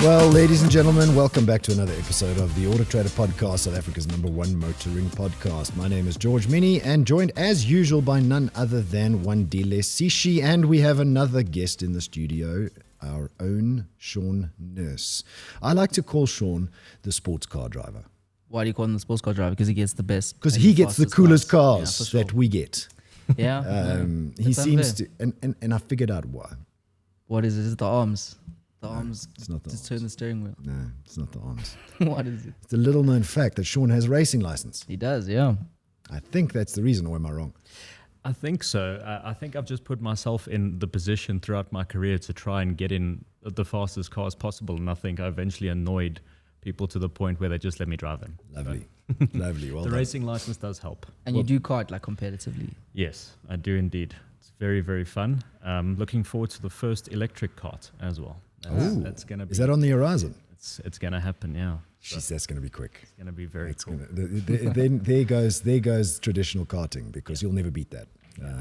Well, ladies and gentlemen, welcome back to another episode of the AutoTrader Podcast, South Africa's #1 motoring podcast. My name is George Mienie and joined as usual by none other than Wandile Sishi, and we have another guest in the studio, our own Sean Nurse. I like to call Sean the sports car driver. Why do you call him the sports car driver? Because he gets the best. Because he gets the coolest cars. cars that we get. Yeah. He seems to, and I figured out why. What is it? Is it the arms? The arms it's not the to arms. turn the steering wheel. No, it's not the arms. What is it? It's a little known fact that Sean has a racing license. He does, yeah. I think that's the reason, or am I wrong? I think so. I think I've just put myself in the position throughout my career to try and get in the fastest cars possible, and I think I eventually annoyed people to the point where they just let me drive them. Lovely. Lovely. Well The done. racing license does help. And you do kart like competitively. Yes, I do indeed. It's very, very fun. Looking forward to the first electric kart as well. That's going to be. Is that on the horizon? It's going to happen, yeah. Jeez, that's going to be quick. It's going to be very cool. Then there goes traditional karting, because you'll never beat that.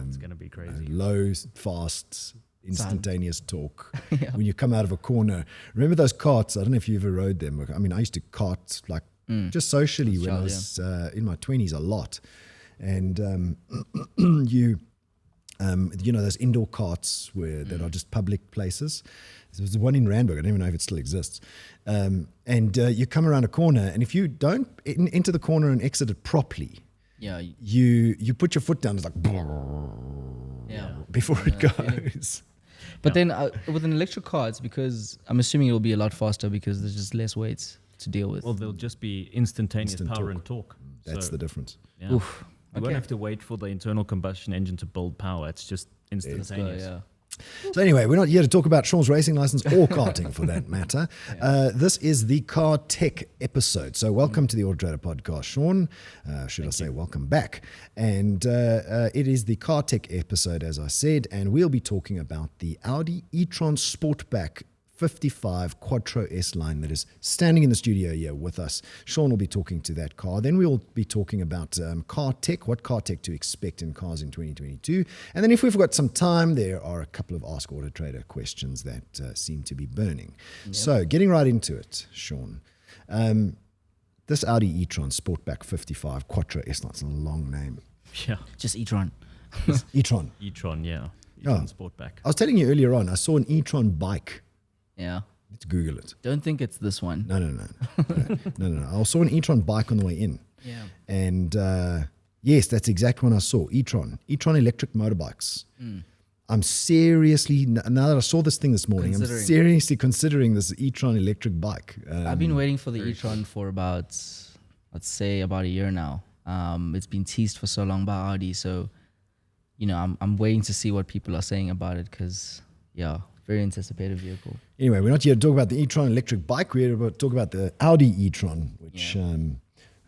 It's going to be crazy. Low, fast, instantaneous torque. Yeah. When you come out of a corner, remember those karts? I don't know if you ever rode them. I mean, I used to kart like just socially when I was in my 20s a lot, and you know those indoor karts that are just public places. There was one in Randburg. I don't even know if it still exists. And you come around a corner, and if you don't enter the corner and exit it properly, you put your foot down. It's like before it goes. But then with an electric car, it's because I'm assuming it'll be a lot faster because there's just less weights to deal with. Well, there'll just be instantaneous Instant power torque. and torque. That's So, the difference. yeah. Oof. You won't have to wait for the internal combustion engine to build power. It's just instantaneous. Yeah. So anyway, we're not here to talk about Sean's racing license or karting for that matter. This is the car tech episode. So welcome to the AutoTrader Podcast, Sean. Should I say welcome back? And it is the car tech episode, as I said, and we'll be talking about the Audi e-tron Sportback 55 Quattro S-Line that is standing in the studio here with us. Sean will be talking to that car. Then we'll be talking about car tech, what car tech to expect in cars in 2022. And then if we've got some time, there are a couple of Ask Auto Trader questions that seem to be burning. Yep. So getting right into it, Sean. This Audi e-tron Sportback 55 Quattro S-Line, it's a long name. Yeah. Just e-tron. e-tron. E-tron, yeah. E-tron Sportback. I was telling you earlier on, I saw an e-tron bike. Yeah. Let's Google it. Don't think it's this one. No. I saw an e-tron bike on the way in. Yeah. And yes, that's exactly one I saw. E-tron electric motorbikes. I'm seriously, now that I saw this thing this morning, I'm seriously considering this e-tron electric bike. I've been waiting for the e-tron for about, let's say, about a year now. It's been teased for so long by Audi, so you know, I'm waiting to see what people are saying about it because, very anticipated vehicle. Anyway, we're not here to talk about the e-tron electric bike. We're here to talk about the Audi e-tron, which,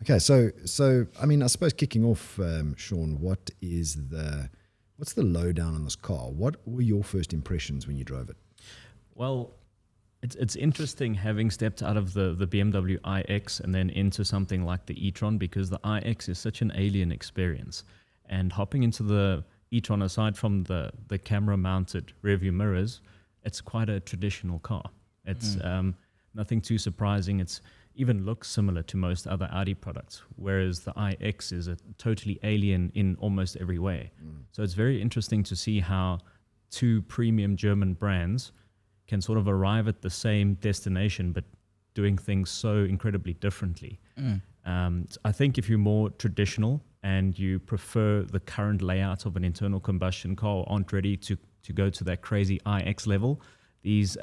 okay, so I mean, I suppose kicking off, Sean, what's the lowdown on this car? What were your first impressions when you drove it? Well, it's interesting having stepped out of the BMW iX and then into something like the e-tron, because the iX is such an alien experience. And hopping into the e-tron, aside from the camera-mounted rearview mirrors, it's quite a traditional car. It's nothing too surprising. It's even looks similar to most other Audi products, whereas the iX is a totally alien in almost every way. So it's very interesting to see how two premium German brands can sort of arrive at the same destination, but doing things so incredibly differently. I think if you're more traditional and you prefer the current layout of an internal combustion car, or aren't ready to go to that crazy iX level, these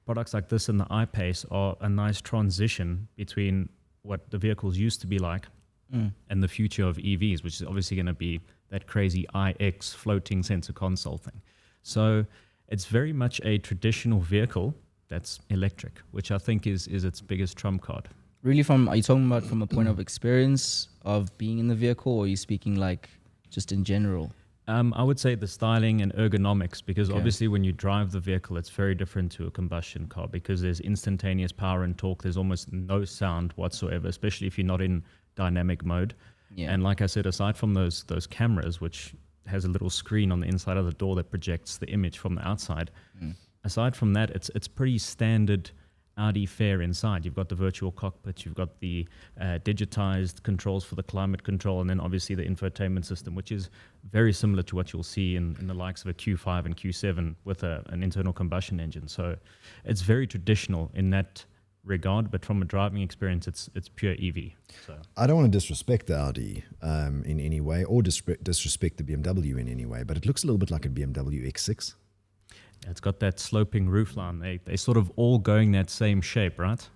products like this and the I-Pace are a nice transition between what the vehicles used to be like and the future of EVs, which is obviously going to be that crazy iX floating center console thing. So it's very much a traditional vehicle that's electric, which I think is its biggest trump card. Really, are you talking about from a point of experience of being in the vehicle, or are you speaking like just in general? I would say the styling and ergonomics, because obviously when you drive the vehicle, it's very different to a combustion car because there's instantaneous power and torque. There's almost no sound whatsoever, especially if you're not in dynamic mode. Yeah. And like I said, aside from those cameras, which has a little screen on the inside of the door that projects the image from the outside, aside from that, it's pretty standard Audi fare inside. You've got the virtual cockpit, you've got the digitized controls for the climate control, and then obviously the infotainment system, which is very similar to what you'll see in the likes of a Q5 and Q7 with an internal combustion engine. So it's very traditional in that regard, but from a driving experience, it's pure EV. So I don't want to disrespect the Audi in any way, or disrespect the BMW in any way, but it looks a little bit like a BMW X6. it's got that sloping roofline. They sort of all going that same shape, right?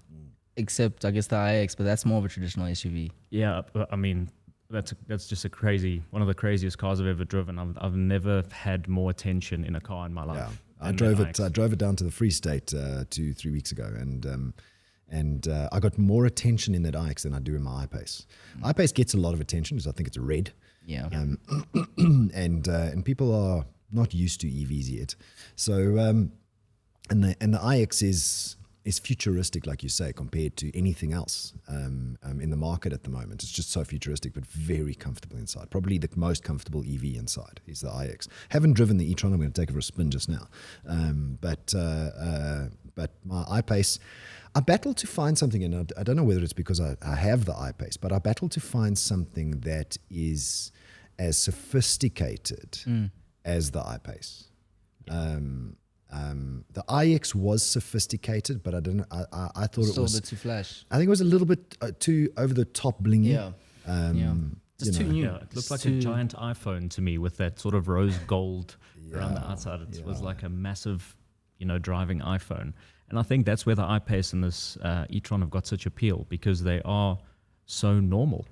Except, I guess, the iX, but that's more of a traditional SUV. Yeah, I mean, that's just one of the craziest cars I've ever driven. I've never had more attention in a car in my life. Yeah, I drove it down to the Free State 2-3 weeks ago, and I got more attention in that iX than I do in my iPace. iPace gets a lot of attention because I think it's red. Yeah. And people are not used to EVs yet. So and the iX is futuristic, like you say, compared to anything else in the market at the moment. It's just so futuristic, but very comfortable inside. Probably the most comfortable EV inside is the iX. Haven't driven the e-tron. I'm going to take it for a spin just now. But my iPace, I battle to find something, and I don't know whether it's because I have the iPace, but I battle to find something that is as sophisticated as the iPace. The iX was sophisticated, but I don't know. I thought Still it was a bit too flash. I think it was a little bit too over the top blingy. Yeah. Just too new. Yeah, it looked like a giant iPhone to me with that sort of rose gold around the outside. It was like a massive, driving iPhone. And I think that's where the iPace and this e-tron have got such appeal, because they are so normal.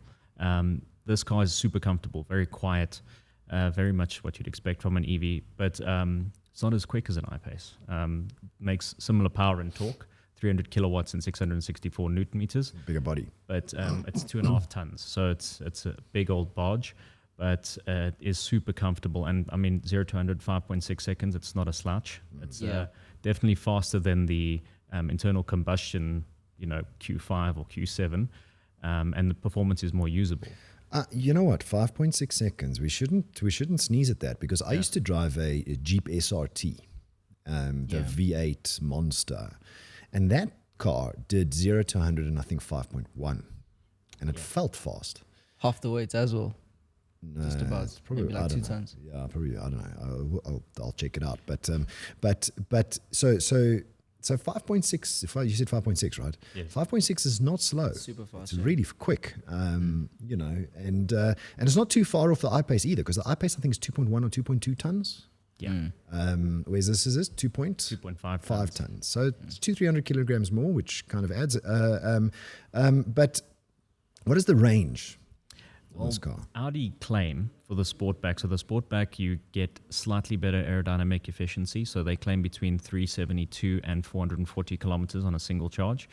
This car is super comfortable, very quiet, very much what you'd expect from an EV, but it's not as quick as an iPace. Makes similar power and torque, 300 kilowatts and 664 newton meters. Bigger body. But it's 2.5 tons, so it's a big old barge, but it is super comfortable. And I mean, 0 to 100, 5.6 seconds. It's not a slouch. It's definitely faster than the internal combustion, Q5 or Q7, and the performance is more usable. You know what? 5.6 seconds. We shouldn't sneeze at that, because I used to drive a Jeep SRT, the V8 Monster, and that car did 0 to 100 in I think 5.1, and it felt fast. Half the weight as well. No, Just about. it's probably Maybe like I don't 2 know. tons. Yeah, probably. I don't know. I'll check it out. But so 5.6. If you said 5.6, right? Yes. 5.6 is not slow. Super fast. It's really quick. And it's not too far off the iPace either, because the iPace I think is 2.1 or 2.2 tons. Yeah. Whereas this is 2.5 tons. So it's 200-300 kilograms more, which kind of adds. But what is the range on this car? Audi claim for the Sportback. So the Sportback, you get slightly better aerodynamic efficiency. So they claim between 372 and 440 kilometers on a single charge.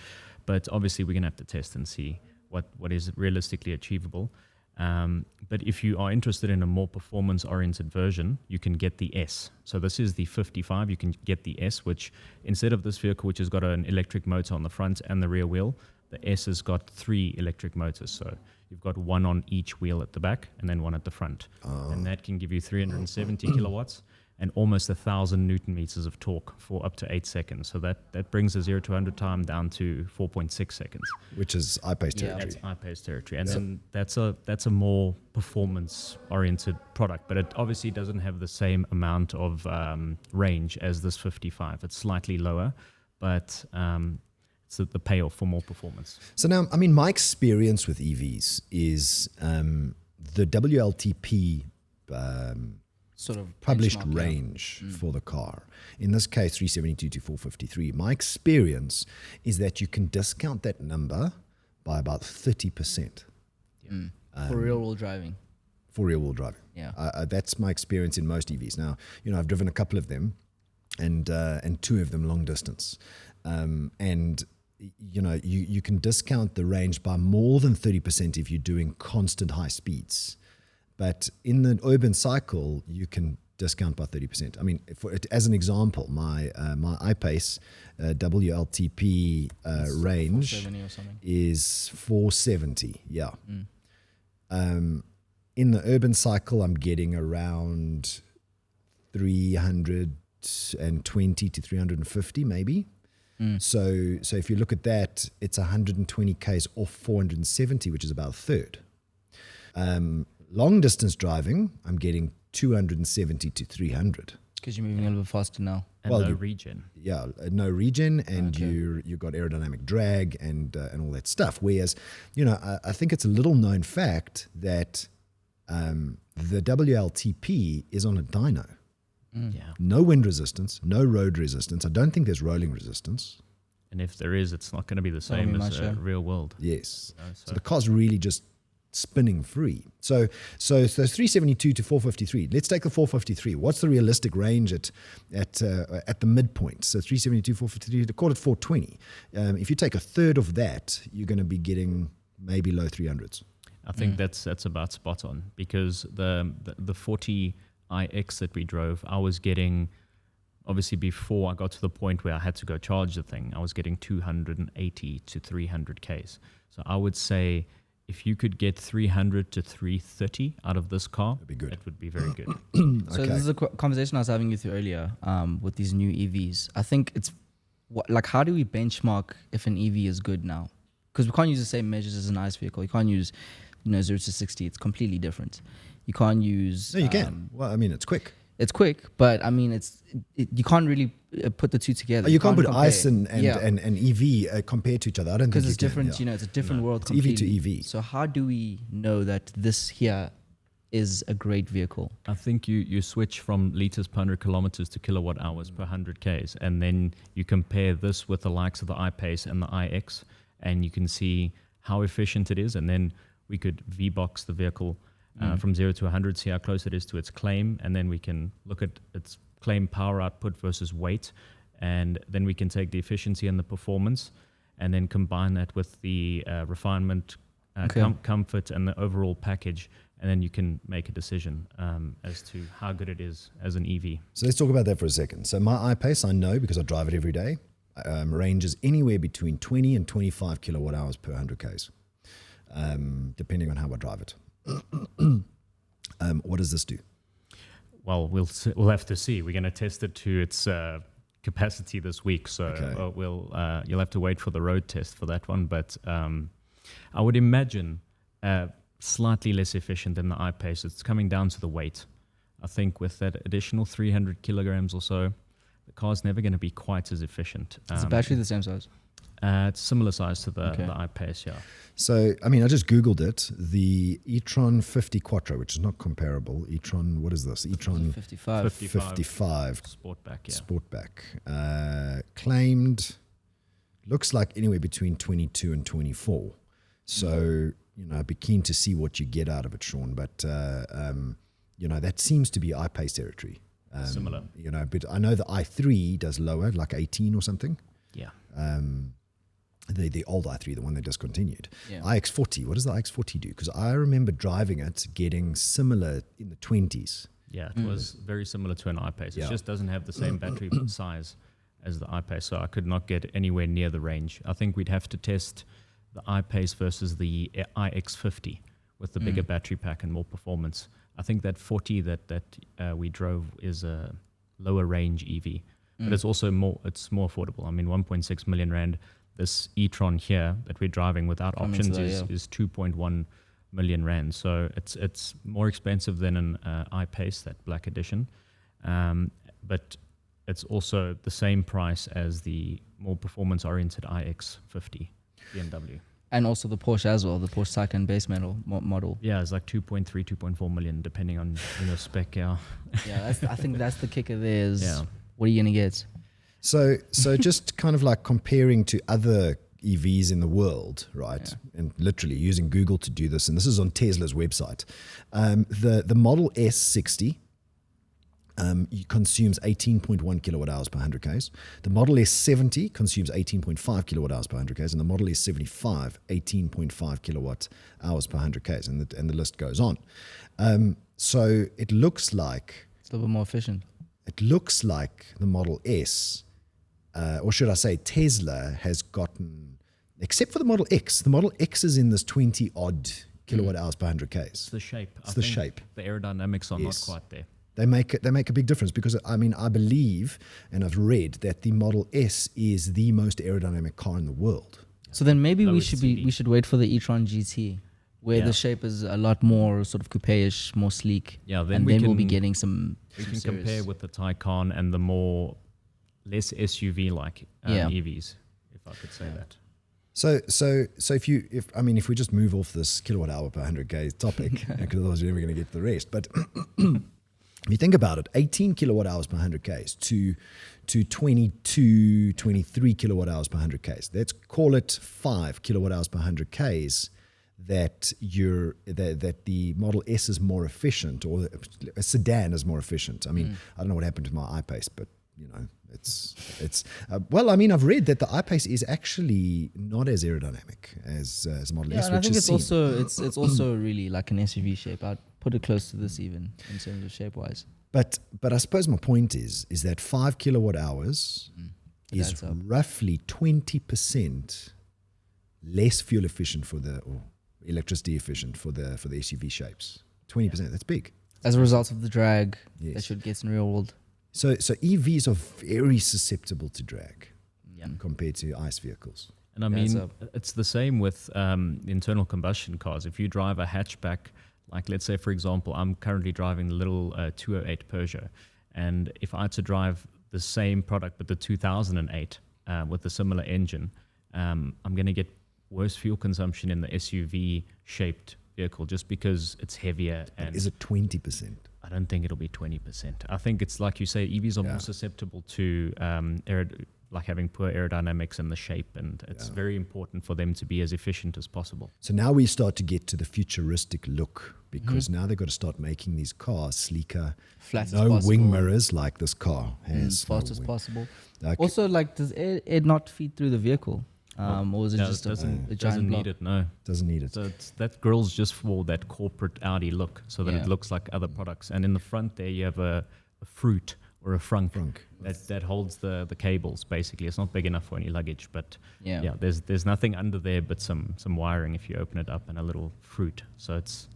But obviously we're going to have to test and see what is realistically achievable. But if you are interested in a more performance-oriented version, you can get the S. So this is the 55. You can get the S, which instead of this vehicle, which has got an electric motor on the front and the rear wheel, the S has got 3 electric motors. So you've got one on each wheel at the back and then one at the front. And that can give you 370 kilowatts and almost 1,000 Newton meters of torque for up to 8 seconds. So that brings the 0 to 100 time down to 4.6 seconds. Which is iPace territory. That's iPace territory. And then that's a more performance-oriented product, but it obviously doesn't have the same amount of range as this 55. It's slightly lower, but it's the payoff for more performance. So now, I mean, my experience with EVs is the WLTP Sort of published benchmark, range for the car. In this case, 372 to 453. My experience is that you can discount that number by about 30%. For real-world driving. For rear-wheel driving. Yeah. That's my experience in most EVs. Now, I've driven a couple of them, and 2 of them long distance. And you can discount the range by more than 30% if you're doing constant high speeds. But in the urban cycle, you can discount by 30%. I mean, as an example, my iPace WLTP range 470 or something. is 470. Yeah. In the urban cycle, I'm getting around 300 320 to 350 maybe. So if you look at that, it's 120 Ks off 470, which is about a third. Long distance driving, I'm getting 270 to 300. Because you're moving a little bit faster now. And Well, no you- regen. Yeah, no regen, and you've got aerodynamic drag and all that stuff. Whereas, I think it's a little known fact that the WLTP is on a dyno. Yeah. No wind resistance, no road resistance. I don't think there's rolling resistance. And if there is, it's not going to be the Not gonna same be as much, yeah. real world. Yes. So So the car's really just spinning free. So 372 to 453. Let's take the 453. What's the realistic range at the midpoint? So 372, 453. Call it 420. If you take a third of that, you're going to be getting maybe low 300s. I think that's about spot on, because the 40 iX that we drove, I was getting, obviously before I got to the point where I had to go charge the thing, I was getting 280 to 300 Ks. So I would say if you could get 300 to 330 out of this car, That'd be good. that would be very good. So this is a conversation I was having with you earlier with these new EVs. I think it's how do we benchmark if an EV is good now? Because we can't use the same measures as an ICE vehicle. You can't use 0 to 60. It's completely different. You can't use. No, you can. Well, I mean, it's quick. It's quick, but I mean, you can't really put the two together. You can't put compare. ICE and EV compared to each other. I don't think Because it's you different. Can, yeah. It's a different world. It's EV to completely. EV. So how do we know that this here is a great vehicle? I think you switch from liters per 100 kilometers to kilowatt hours per 100 Ks, and then you compare this with the likes of the iPace and the iX, and you can see how efficient it is, and then we could V-box the vehicle from 0 to 100, see how close it is to its claim, and then we can look at its claim power output versus weight, and then we can take the efficiency and the performance, and then combine that with the refinement, comfort, and the overall package, and then you can make a decision as to how good it is as an EV. So let's talk about that for a second. So my iPace, I know because I drive it every day, ranges anywhere between 20 and 25 kilowatt hours per 100 Ks, depending on how I drive it. What does this do? Well, we'll have to see. We're going to test it to its capacity this week, so Okay. you'll have to wait for the road test for that one. But I would imagine slightly less efficient than the iPace. It's coming down to the weight. I think with that additional 300 kilograms or so, the car's never going to be quite as efficient. Is the battery the same size? It's similar size to the Okay. iPace, yeah. So, I mean, I just Googled it. The e-tron 50 Quattro, which is not comparable. E-tron, what is this? E-tron 55. 55 Sportback, yeah. Sportback. Claimed, looks like anywhere between 22 and 24. So, I'd be keen to see what you get out of it, Sean. But, that seems to be iPace territory. Similar. But I know the i3 does lower, like 18 or something. Yeah. The old i3, the one they discontinued. Yeah. iX40, what does the iX40 do? Because I remember driving it getting similar in the 20s. Yeah, it was very similar to an iPace. It Yeah. just doesn't have the same battery size as the iPace, so I could not get anywhere near the range. I think we'd have to test the iPace versus the iX50 with the bigger battery pack and more performance. I think that 40 that we drove is a lower range EV, but it's also more affordable. I mean, 1.6 million rand. This e-tron here that we're driving without Come into options that, is 2.1 million rand. So it's more expensive than an iPace, that black edition, but it's also the same price as the more performance-oriented iX50 BMW. And also the Porsche as well, the Porsche Taycan base model. Yeah, it's like 2.3, 2.4 million, depending on spec. Yeah, Yeah, I think that's the kicker there is Yeah. what are you going to get? So just kind of like comparing to other EVs in the world, right? Yeah. And literally using Google to do this, and this is on Tesla's website. The Model S60 consumes 18.1 kilowatt hours per 100 Ks. The Model S70 consumes 18.5 kilowatt hours per 100 Ks, and the Model S75 18.5 kilowatt hours per 100 Ks, and the list goes on. So it looks like It's a little bit more efficient. the Model S, or should I say Tesla, has gotten, except for the Model X is in this 20 odd kilowatt hours per 100 Ks. it's the shape. It's the shape. The aerodynamics are Yes. not quite there. They make a big difference because I mean I believe and I've read that the Model S is the most aerodynamic car in the world. So then maybe we Lowest should speed. we should wait for the e-tron GT, where Yeah. the shape is a lot more sort of coupe-ish, more sleek. Yeah, then and we then we'll can- be getting some. We some can serious- compare with the Taycan and the more less SUV-like Yeah. EVs, if I could say that. So if we just move off this kilowatt hour per 100k topic, because otherwise we're never going to get to the rest. But if you think about it, 18 kilowatt hours per 100Ks to 22, 23 kilowatt hours per 100Ks. Let's call it 5 kilowatt hours per 100Ks that the Model S is more efficient, or a sedan is more efficient. I mean, I don't know what happened to my I-Pace, but you know, it's well, I mean, I've read that the I-Pace is actually not as aerodynamic as Model Yeah, S, and I which think is it's also really like an SUV shape. I'd put it close to this even in terms of shape wise. But I suppose my point is that 5 kilowatt hours It is adds up. roughly 20% less fuel efficient or electricity efficient for the SUV shapes. 20%, that's big. As a result of the drag Yes. that should get in real world. So EVs are very susceptible to drag Yeah. compared to ICE vehicles. And I Adds mean, up. it's the same with internal combustion cars. If you drive a hatchback, like let's say, for example, I'm currently driving the little 208 Peugeot, and if I had to drive the same product but the 2008 with a similar engine, I'm going to get worse fuel consumption in the SUV-shaped vehicle just because it's heavier. And Is it 20%? I don't think it'll be 20%. I think it's like you say, EVs are Yeah. more susceptible to like having poor aerodynamics in the shape, and it's very important for them to be as efficient as possible. So now we start to get to the futuristic look, because now they've got to start making these cars sleeker, Flat as no possible. wing mirrors like this car has. Fast no as wing. possible. Like- Also, like, does it not feed through the vehicle? Or is it No, just it doesn't, a it giant doesn't block? need it, no. Doesn't need it. So that grill's just for that corporate Audi look, so that Yeah. it looks like other products. And in the front there, you have a fruit or a frunk, that holds the cables, basically. It's not big enough for any luggage, but Yeah. there's nothing under there but some wiring if you open it up, and a little fruit. So it's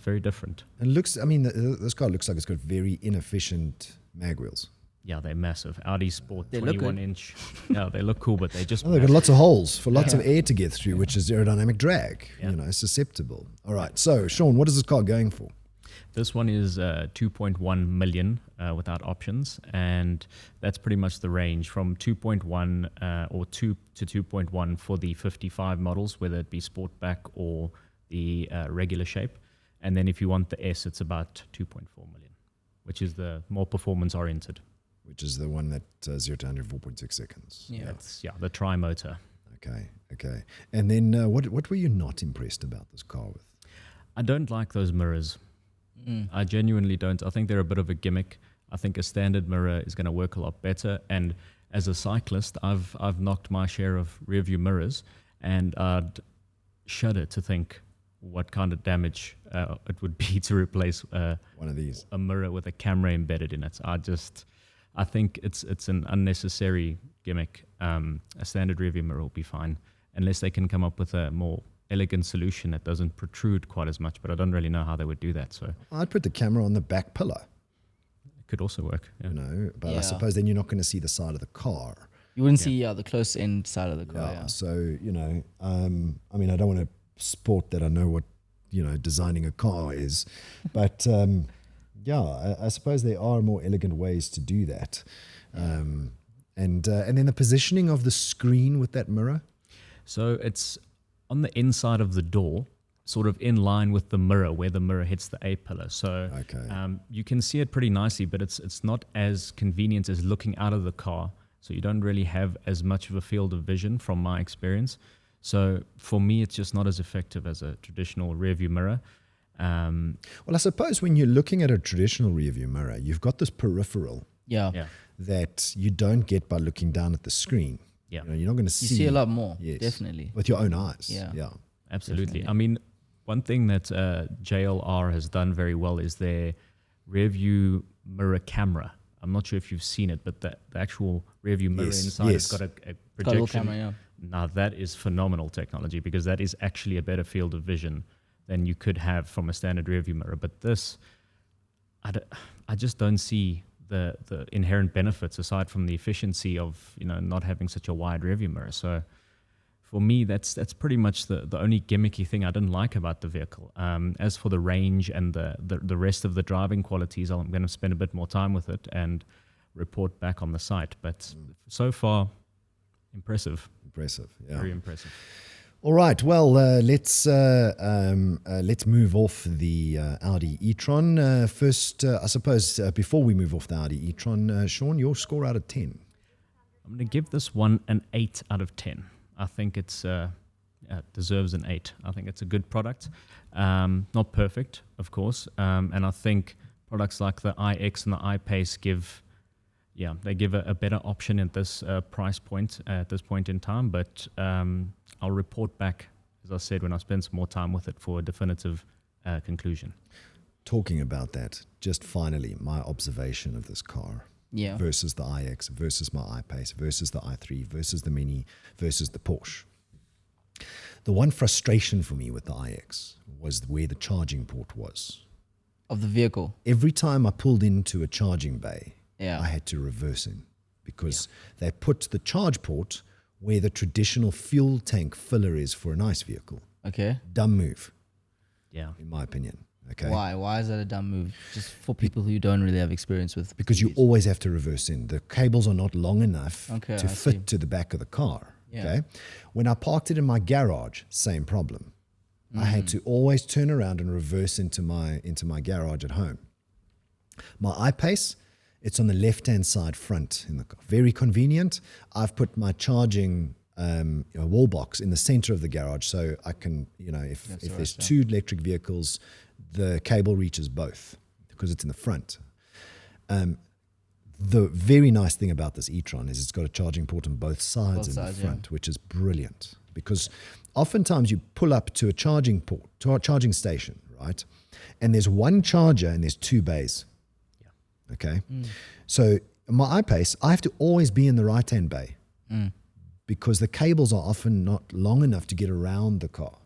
very different. And looks, I mean, this car looks like it's got very inefficient mag wheels. Yeah, they're massive. Audi Sport They look good. 21-inch. Yeah, they look cool, but they just Oh, they've got massive. lots of holes for lots of air to get through, which is aerodynamic drag, Yeah. you know, susceptible. All right. So, Sean, what is this car going for? This one is 2.1 million without options, and that's pretty much the range from 2.1 or 2 to 2.1 for the 55 models, whether it be Sportback or the regular shape. And then if you want the S, it's about 2.4 million, which is the more performance-oriented. Which is the one that 0 to 100 4.6 seconds. Yeah. That's the tri-motor. Okay. And then what were you not impressed about this car with? I don't like those mirrors. I genuinely don't. I think they're a bit of a gimmick. I think a standard mirror is going to work a lot better. And as a cyclist, I've knocked my share of rear view mirrors, and I'd shudder to think what kind of damage it would be to replace One of these. a mirror with a camera embedded in it. I think it's an unnecessary gimmick. A standard rear view mirror will be fine, unless they can come up with a more elegant solution that doesn't protrude quite as much, but I don't really know how they would do that. So I'd put the camera on the back pillar, it could also work. Yeah. you know, but I Yeah. suppose then you're not going to see the side of the car. You wouldn't see the close end side of the car. Yeah. So, you know, I mean, I don't want to sport that I know what, you know, designing a car is, but I suppose there are more elegant ways to do that. And then the positioning of the screen with that mirror. So it's on the inside of the door, sort of in line with the mirror, where the mirror hits the A-pillar. So you can see it pretty nicely, but it's not as convenient as looking out of the car. So you don't really have as much of a field of vision from my experience. So for me, it's just not as effective as a traditional rear view mirror. Well, I suppose when you're looking at a traditional rear view mirror, you've got this peripheral Yeah. that you don't get by looking down at the screen. Yeah. You know, you're not going to You see. see a lot more, Yes. definitely. With your own eyes. Yeah. Absolutely. Definitely. I mean, one thing that JLR has done very well is their rear view mirror camera. I'm not sure if you've seen it, but the actual rear view mirror inside has got a Got a projection. little camera, yeah. Now, that is phenomenal technology, because that is actually a better field of vision than you could have from a standard rear view mirror. But this, I just don't see the inherent benefits aside from the efficiency of not having such a wide rearview mirror. So for me, that's pretty much the only gimmicky thing I didn't like about the vehicle. As for the range and the rest of the driving qualities, I'm going to spend a bit more time with it and report back on the site. But so far, impressive. Impressive, yeah. Very impressive. All right, well, let's move off the Audi e-tron. First, I suppose, before we move off the Audi e-tron, Sean, your score out of 10? I'm going to give this one an 8 out of 10. I think it deserves an 8. I think it's a good product. Not perfect, of course. And I think products like the iX and the iPace give a better option at this price point, at this point in time. But I'll report back, as I said, when I spend some more time with it for a definitive conclusion. Talking about that, just finally, my observation of this car. Yeah. Versus the iX, versus my iPace, versus the i3, versus the Mini, versus the Porsche. The one frustration for me with the iX was where the charging port was. Of the vehicle. Every time I pulled into a charging bay, Yeah. I had to reverse in because they put the charge port where the traditional fuel tank filler is for an ICE vehicle. Okay. Dumb move, Yeah. in my opinion. Okay. Why? Why is that a dumb move? Just for people who don't really have experience with. Because you EVs. always have to reverse in. The cables are not long enough Okay, to I fit see. to the back of the car. Yeah. Okay. When I parked it in my garage, same problem. I had to always turn around and reverse into my garage at home. My iPace, it's on the left-hand side front in the car. Very convenient. I've put my charging wall box in the center of the garage, so I can, if there's two electric vehicles, the cable reaches both because it's in the front. The very nice thing about this e-tron is it's got a charging port on both sides in the front, which is brilliant because oftentimes you pull up to a charging port, to a charging station, right? And there's one charger and there's two bays. Yeah. Okay. So my iPace, I have to always be in the right-hand bay because the cables are often not long enough to get around the car.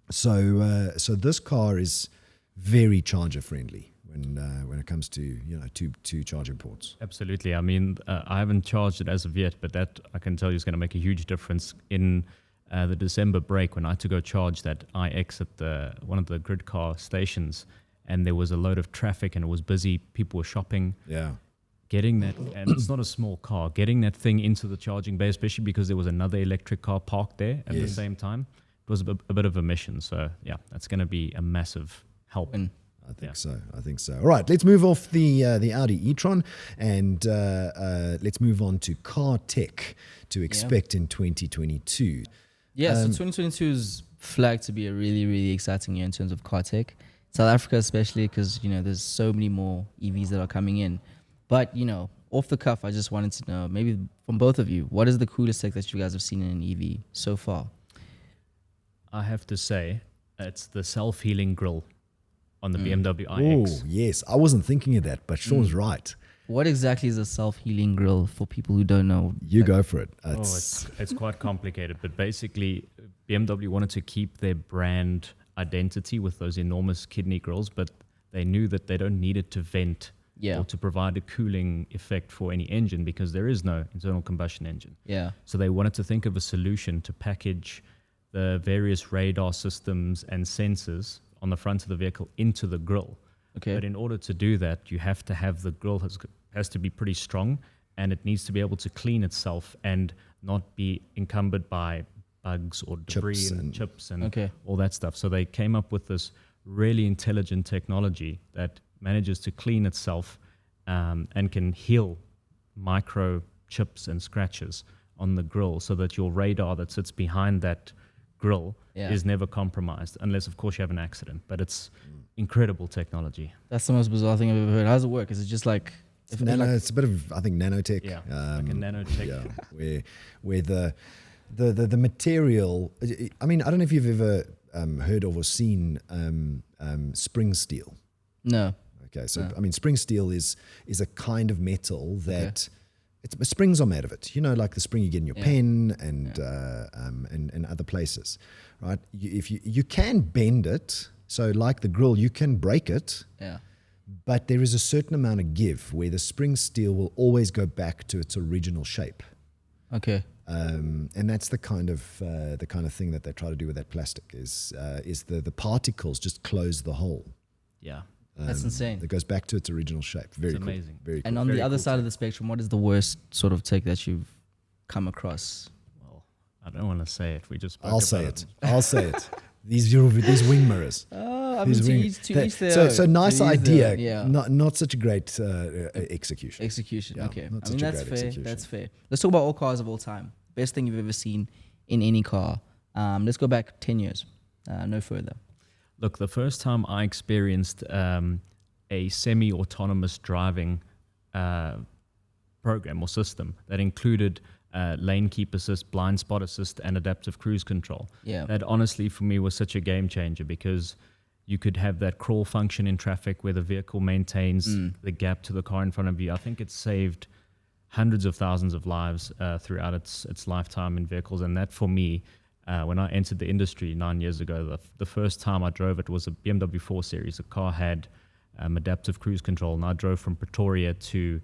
So this car is very charger friendly when it comes to two charging ports. Absolutely. I mean, I haven't charged it as of yet, but that I can tell you is going to make a huge difference in the December break when I had to go charge that iX at one of the grid car stations, and there was a load of traffic and it was busy. People were shopping. Yeah. Getting that, and it's not a small car, getting that thing into the charging bay, especially because there was another electric car parked there at the same time, it was a bit of a mission. So yeah, that's going to be a massive help. I think so. All right, let's move off the Audi e-tron and let's move on to car tech to expect in 2022. Yeah, so 2022 is flagged to be a really, really exciting year in terms of car tech. South Africa especially because, there's so many more EVs that are coming in. But, off the cuff, I just wanted to know, maybe from both of you, what is the coolest tech that you guys have seen in an EV so far? I have to say, it's the self-healing grille on the BMW Oh, iX. yes. I wasn't thinking of that, but Sean's right. What exactly is a self-healing grille for people who don't know? You go for it. It's quite complicated, but basically BMW wanted to keep their brand identity with those enormous kidney grills, but they knew that they don't need it to vent or to provide a cooling effect for any engine because there is no internal combustion engine. Yeah. So they wanted to think of a solution to package the various radar systems and sensors on the front of the vehicle into the grille. Okay. But in order to do that, you have to have the grille has to be pretty strong, and it needs to be able to clean itself and not be encumbered by bugs or debris and chips and all that stuff. So they came up with this really intelligent technology that manages to clean itself and can heal micro chips and scratches on the grille so that your radar that sits behind that grille is never compromised unless, of course, you have an accident. But it's incredible technology. That's the most bizarre thing I've ever heard. How does it work? Is it just like... It's a bit of, I think, nanotech. Yeah, like a nanotech. Yeah, where the material... I mean, I don't know if you've ever heard of or seen spring steel. No. Okay, so I mean, spring steel is a kind of metal that springs are made of it. Like the spring you get in your pen and other places, right? You can bend it, so like the grill, you can break it. Yeah. but there is a certain amount of give where the spring steel will always go back to its original shape. Okay. And that's the kind of thing that they try to do with that plastic is the particles just close the hole. Yeah. That's insane. It goes back to its original shape. Very It's cool. amazing. Very cool. And on the other side of the spectrum, what is the worst sort of tech that you've come across? Well, I don't want to say it. We just spoke I'll about say it. I'll say it. These wing mirrors. I These mean, wing- to each their so own. nice To each idea. their own, yeah. Not such a great execution. Execution. Yeah, Okay. not I mean, such a that's great fair. execution. That's fair. Let's talk about all cars of all time. Best thing you've ever seen in any car. Let's go back 10 years. No further. Look, the first time I experienced a semi-autonomous driving program or system that included lane keep assist, blind spot assist, and adaptive cruise control. Yeah. That honestly for me was such a game changer because you could have that crawl function in traffic where the vehicle maintains the gap to the car in front of you. I think it saved hundreds of thousands of lives throughout its lifetime in vehicles. And that for me, when I entered the industry 9 years ago, the first time I drove it was a BMW 4 Series. The car had adaptive cruise control, and I drove from Pretoria to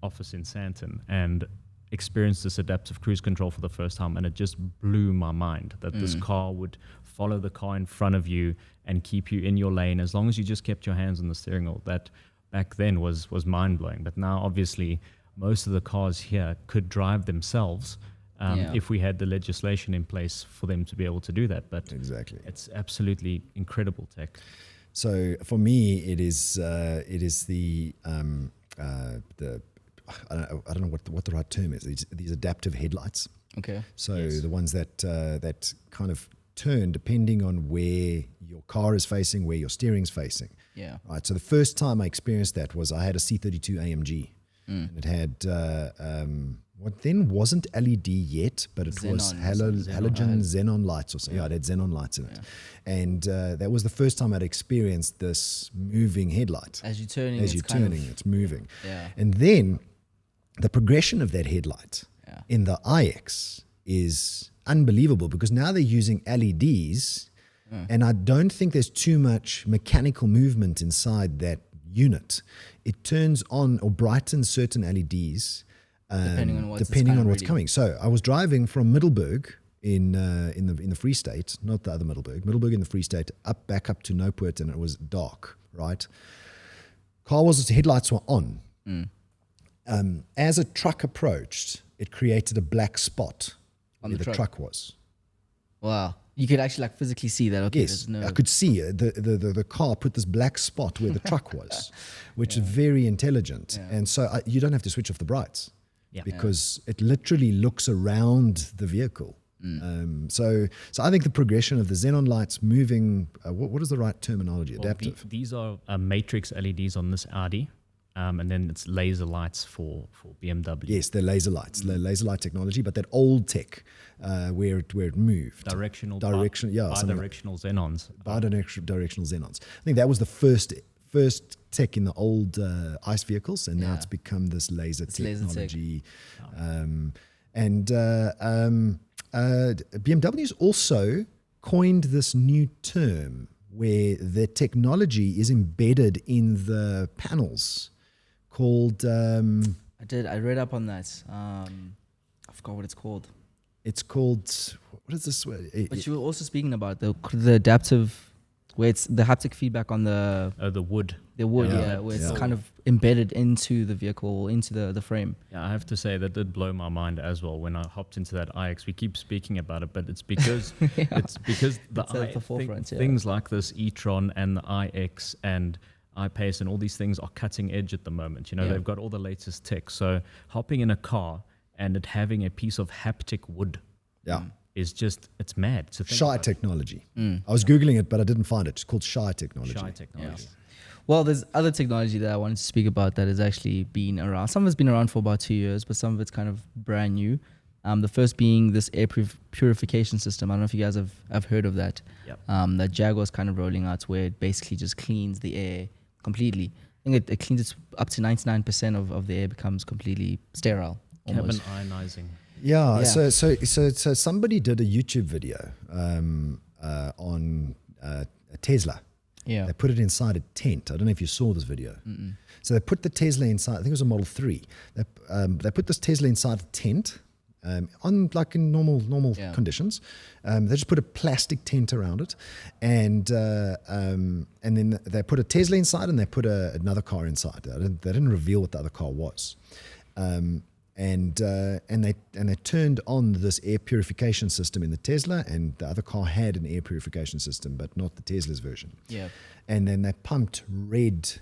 office in Sandton and experienced this adaptive cruise control for the first time, and it just blew my mind that this car would follow the car in front of you and keep you in your lane as long as you just kept your hands on the steering wheel. That back then was mind-blowing, but now obviously most of the cars here could drive themselves if we had the legislation in place for them to be able to do that. But Exactly. it's absolutely incredible tech. So for me, it is the I don't know what the right term is. These adaptive headlights. Okay. So the ones that kind of turn depending on where your car is facing, where your steering's facing. Yeah. Right. So the first time I experienced that was I had a C32 AMG, and it had what then wasn't LED yet, but it was halogen xenon lights or something. Yeah, it had xenon lights in it, and that was the first time I'd experienced this moving headlight. As you're turning, it's moving. Yeah. And then the progression of that headlight Yeah. in the iX is unbelievable because now they're using LEDs, and I don't think there's too much mechanical movement inside that unit. It turns on or brightens certain LEDs Depending on what's what's coming. So I was driving from Middelburg in the Free State, not the other Middelburg in the Free State, back up to Nopoort, and it was dark. Right, headlights were on. As a truck approached, it created a black spot On where the the truck. truck was. Wow. You could actually physically see that. Okay. Yes, There's no. I could see the car put this black spot where the truck was, which is very intelligent. Yeah. And so you don't have to switch off the brights Yeah. because it literally looks around the vehicle. So I think the progression of the xenon lights moving, what is the right terminology? Well, Adaptive. these are matrix LEDs on this Audi, and then it's laser lights for BMW. Yes, they're laser lights, laser light technology, but that old tech where it moved. Bidirectional xenons. Bidirectional xenons. I think that was the first tech in the old ICE vehicles, and now it's become this laser technology. BMW's also coined this new term where the technology is embedded in the panels called... I read up on that. I forgot what it's called. It's called... What is this? But you were also speaking about the adaptive, where it's the haptic feedback on the wood. The wood, Yeah. where it's Yeah. kind of embedded into the vehicle, into the frame. Yeah, I have to say that did blow my mind as well when I hopped into that iX. We keep speaking about it, but it's because it's because the It's at the forefront, yeah. things like this e-tron and the iX and iPace and all these things are cutting edge at the moment. You know, Yeah. they've got all the latest tech. So hopping in a car and it having a piece of haptic wood is just, it's mad to think Shy about. technology. I was Googling it, but I didn't find it. It's called Shy technology. Shy technology. Yeah. Well, there's other technology that I wanted to speak about that has actually been around. Some of it's been around for about 2 years, but some of it's kind of brand new. The first being this air purification system. I don't know if you guys have heard of that. Yep. That Jaguar's kind of rolling out, where it basically just cleans the air completely. I think it cleans it up to 99% of the air becomes completely sterile. Cabin Almost. ionizing. Yeah. Yeah. So somebody did a YouTube video on a Tesla. Yeah. They put it inside a tent. I don't know if you saw this video. So they put the Tesla inside. I think it was a Model 3. They put this Tesla inside a tent on like in normal conditions. They just put a plastic tent around it, and then they put a Tesla inside, and they put another car inside. They didn't reveal what the other car was. And they turned on this air purification system in the Tesla, and the other car had an air purification system, but not the Tesla's version. Yeah. And then they pumped red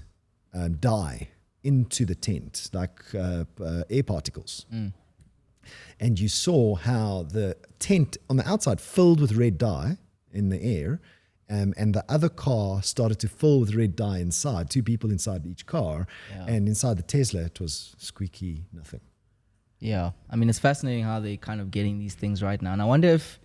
dye into the tent, like air particles. And you saw how the tent on the outside filled with red dye in the air, and the other car started to fill with red dye inside, 2 people inside each car, and inside the Tesla it was squeaky nothing. Yeah, I mean, it's fascinating how they're kind of getting these things right now. And I wonder if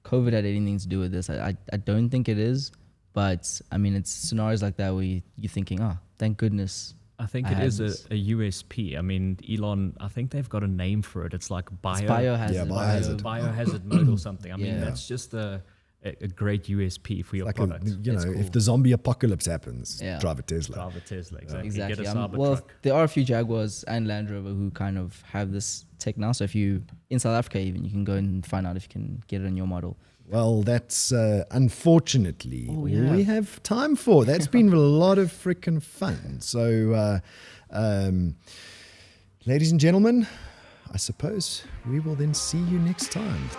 COVID had anything to do with this. I don't think it is, but I mean, it's scenarios like that where you're thinking, oh, thank goodness. I think it is a USP. I mean, Elon, I think they've got a name for it. It's like biohazard. Biohazard mode or something. I mean, that's just a great USP for your Like product. cool. If the zombie apocalypse happens, drive a Tesla. Drive a Tesla, exactly. Exactly. Get a Cybertruck. Well, there are a few Jaguars and Land Rover who kind of have this tech now. So if you, in South Africa even, you can go and find out if you can get it in your model. Well, that's unfortunately all we have time for. That's been a lot of freaking fun. So, ladies and gentlemen, I suppose we will then see you next time.